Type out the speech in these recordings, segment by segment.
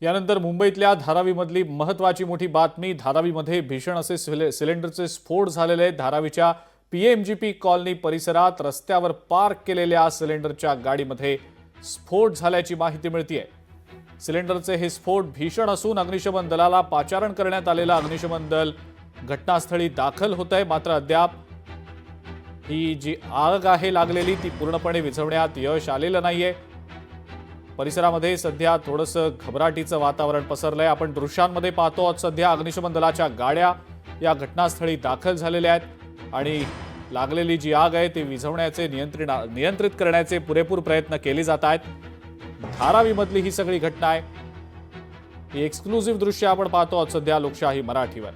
यानंतर मुंबईतल्या धारावीमधली महत्त्वाची मोठी बातमी। धारावीमध्ये भीषण असे सिलेंडरचे स्फोट झालेले आहेत। धारावीच्या पीएमजीपी कॉलनी परिसरात रस्त्यावर पार्क केलेल्या सिलेंडरच्या गाडीमध्ये स्फोट झाल्याची माहिती मिळतेय। सिलेंडरचे हे स्फोट भीषण असून अग्निशमन दलाला पाचारण करण्यात आलेलं अग्निशमन दल घटनास्थळी दाखल होतंय। मात्र अद्याप ही जी आग आहे लागलेली ती पूर्णपणे विझवण्यात यश आलेलं नाहीये। परिसरामध्ये सध्या थोडंसं घबराटीचं वातावरण पसरलंय। आपण दृश्यांमध्ये पाहतो आहोत सध्या अग्निशमन दलाच्या गाड्या या घटनास्थळी दाखल झालेल्या आहेत आणि लागलेली जी आग आहे ती विझवण्याचे नियंत्रित करण्याचे पुरेपूर प्रयत्न केले जात आहेत। धारावीमधली ही सगळी घटना आहे। ही एक्सक्लुझिव्ह दृश्य आपण पाहतो आहोत सध्या लोकशाही मराठीवर।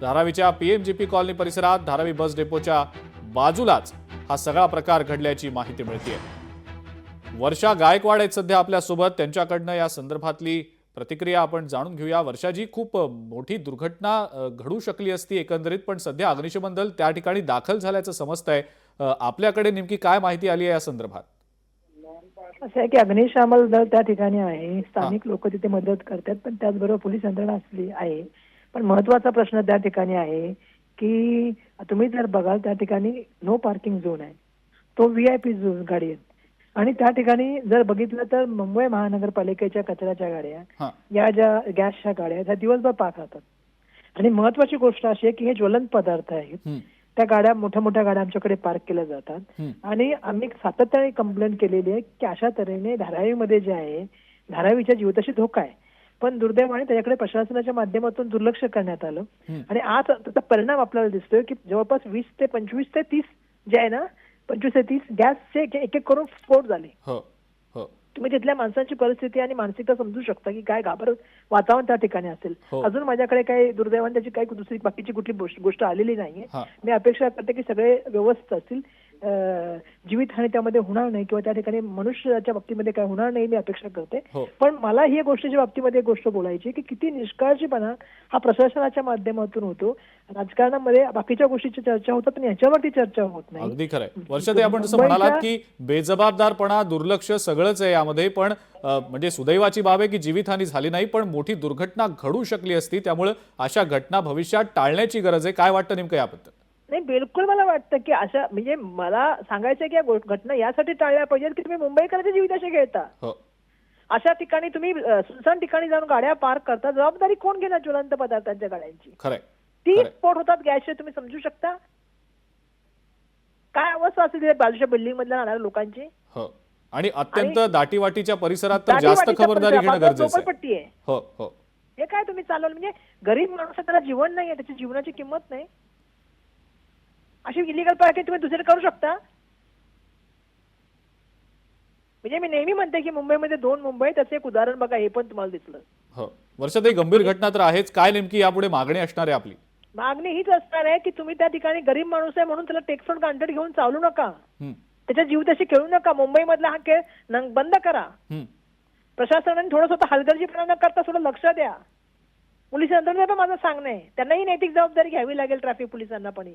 धारावीच्या पीएमजीपी कॉलनी परिसरात धारावी बस डेपोच्या बाजूलाच हा सगळा प्रकार घडल्याची माहिती मिळतेय। वर्षा गायकवाड आहेत सध्या आपल्यासोबत, त्यांच्याकडनं या संदर्भातली प्रतिक्रिया आपण जाणून घेऊया। वर्षाजी, खूप मोठी दुर्घटना घडू शकली असती एकंदरीत, पण सध्या अग्निशमन दल त्या ठिकाणी दाखल झाल्याचं समजतंय। आपल्याकडे नेमकी काय माहिती आली आहे या संदर्भात? असं आहे की अग्निशमन दल त्या ठिकाणी आहे, स्थानिक लोक तिथे मदत करतात, पण त्याचबरोबर पोलीस यंत्रणा असली आहे। पण महत्त्वाचा प्रश्न त्या ठिकाणी आहे की तुम्ही जर बघाल त्या ठिकाणी नो पार्किंग झोन आहे, तो व्हीआयपी झोन गाडी आहे आणि त्या ठिकाणी जर बघितलं तर मुंबई महानगरपालिकेच्या कचऱ्याच्या गाड्या, या ज्या गॅसच्या गाड्या ह्या दिवसभर पार्क राहतात। आणि महत्वाची गोष्ट अशी आहे की हे ज्वलंत पदार्थ आहेत, त्या गाड्या मोठ्या मोठ्या गाड्या आमच्याकडे पार्क केल्या जातात आणि आम्ही सातत्याने कंप्लेंट केलेली आहे की अशा तऱ्हेने धारावीमध्ये जे आहे धारावीच्या जीविताशी धोका आहे, पण दुर्दैवाने त्याच्याकडे प्रशासनाच्या माध्यमातून दुर्लक्ष करण्यात आलं आणि आज त्याचा परिणाम आपल्याला दिसतोय की जवळपास 20 ते 25 ते 30 जे आहे ना 25 ते 30 गॅसचे एक एक करून स्फोट झाले। तुम्ही तिथल्या माणसांची परिस्थिती आणि मानसिकता समजू शकता की काय घाबर वातावरण त्या ठिकाणी असेल। अजून माझ्याकडे काही दुर्दैवाने त्याची काही दुसरी बाकीची कुठली गोष्ट आलेली नाहीये। मी अपेक्षा करते की सगळे व्यवस्थित असतील, जीवितहानी त्यामध्ये होणार नाही किंवा त्या ठिकाणी मनुष्याच्या बाबतीमध्ये काय होणार नाही मी अपेक्षा करते। पण मला ही गोष्टीच्या बाबतीमध्ये एक गोष्ट बोलायची की किती निष्काळजीपणा हा प्रशासनाच्या माध्यमातून होतो। राजकारणामध्ये बाकीच्या गोष्टीची चर्चा होतात पण याच्यावरती चर्चा होत नाही। अगदी खरंय वर्षाताई, आपण जसं म्हणालात की बेजबाबदारपणा, दुर्लक्ष सगळंच आहे यामध्ये, पण म्हणजे सुदैवाची बाब आहे की जीवितहानी झाली नाही, पण मोठी दुर्घटना घडू शकली असती। त्यामुळे अशा घटना भविष्यात टाळण्याची गरज आहे। काय वाटतं नेमकं याबद्दल? नाही, बिलकुल मला वाटतं की अशा म्हणजे मला सांगायचं की या घटना यासाठी टाळल्या पाहिजेत की तुम्ही मुंबईकरांच्या जीविताशी खेळता। अशा ठिकाणी तुम्ही सुनसान ठिकाणी जाऊन गाड्या पार्क करता, जबाबदारी कोण घेणार ज्वलंत पदार्थांच्या गाड्यांची? खरंय, ती स्फोट होतात गॅसचे, तुम्ही समजू शकता काय अवस्था असेल बाजूच्या बिल्डिंग मधल्या राहणाऱ्या लोकांची। आणि अत्यंत दाटीवाटीच्या परिसरात तर जास्त खबरदारी घेणं गरजेचं आहे। हे काय तुम्ही चालवलं? म्हणजे गरीब माणूस त्याला जीवन नाहीये, त्याची जीवनाची किंमत नाही। अशी इलिगल पार्किंग तुम्ही दुसरे करू शकता? म्हणजे मी नेहमी म्हणते की मुंबईमध्ये 2 मुंबई, त्याचं एक उदाहरण बघा, हे पण तुम्हाला दिसलं। वर्षाताई, गंभीर घटना तर आहेच, काय नेमकी यापुढे मागणी असणार आहे आपली? मागणी हीच असणार आहे की तुम्ही त्या ठिकाणी गरीब माणूस आहे म्हणून त्याला टेक फॉर ग्रांटेड घेऊन चालू नका, त्याच्या जीविताशी खेळू नका। मुंबई मधला हा खेळ बंद करा। प्रशासनाने थोडंसं हलगर्जीपणा न करता थोडं लक्ष द्या। पोलीस यंत्रणेला पण माझं सांगणं आहे, त्यांनाही नैतिक जबाबदारी घ्यावी लागेल, ट्रॅफिक पोलिसांना पण।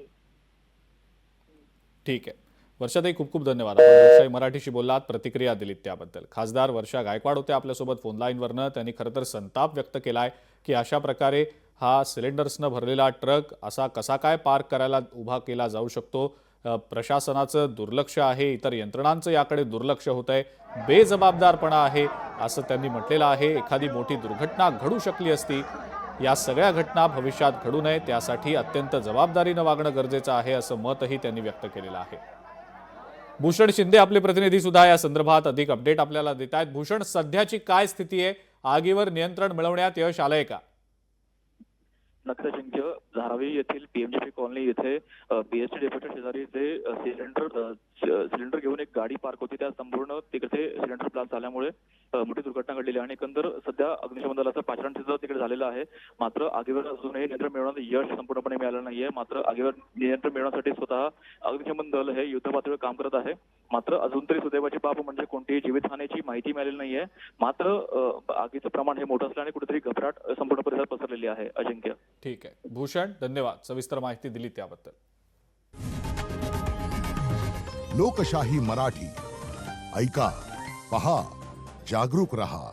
ठीक आहे वर्षाताई, खूप खूप धन्यवाद। आपण लोकशाही मराठीशी बोललात, प्रतिक्रिया दिलीत त्याबद्दल। खासदार वर्षा गायकवाड होते आपल्यासोबत फोन लाईनवरनं। त्यांनी खरं तर संताप व्यक्त केलाय की अशा प्रकारे हा सिलेंडर्सनं भरलेला ट्रक असा कसा काय पार्क करायला उभा केला जाऊ शकतो। प्रशासनाचं दुर्लक्ष आहे, इतर यंत्रणांचं याकडे दुर्लक्ष होतंय, बेजबाबदारपणा आहे असं त्यांनी म्हटलेलं आहे। एखादी मोठी दुर्घटना घडू शकली असती, या सगळ्या घटना भविष्यात घडू नये त्यासाठी अत्यंत जबाबदारीनं वागणं गरजेचं आहे असं मतही त्यांनी व्यक्त केलेलं आहे। भूषण शिंदे आपले प्रतिनिधी सुद्धा या संदर्भात अधिक अपडेट आपल्याला देत आहेत। भूषण, सध्याची काय स्थिती आहे? आगीवर नियंत्रण मिळवण्यात यश आलंय का? नक्षजिंक्य धारावी येथील पीएमजीपी कॉलनी येथे बीएसटी डेपोच्या शेजारी जे सिलेंडर घेऊन एक गाडी पार्क होती, त्या संपूर्ण तिकडे सिलेंडर ब्लास्ट झाल्यामुळे मोठी दुर्घटना घडलेली आहे आणि एकंदर सध्या अग्निशमन दलाचं पाचारण तिकडे झालेलं आहे। मात्र आगीवर अजूनही नियंत्रण मिळवण्यात यश संपूर्णपणे मिळालं नाहीये। मात्र आगीवर नियंत्रण मिळवण्यासाठी स्वतः अग्निशमन दल हे युद्धपातळीवर काम करत आहे। मात्र अजून तरी सुदैवाची बाब म्हणजे कोणतीही जीवितहानीची माहिती मिळालेली नाहीये। मात्र आगीचं प्रमाण हे मोठं असल्याने कुठेतरी घबराट संपूर्ण परिसरात पसरलेली आहे। अजिंक्य, ठीक आहे भूषण, धन्यवाद सविस्तर माहिती दिली त्याबद्दल। लोकशाही मराठी ऐका, पहा, जागरूक रहा।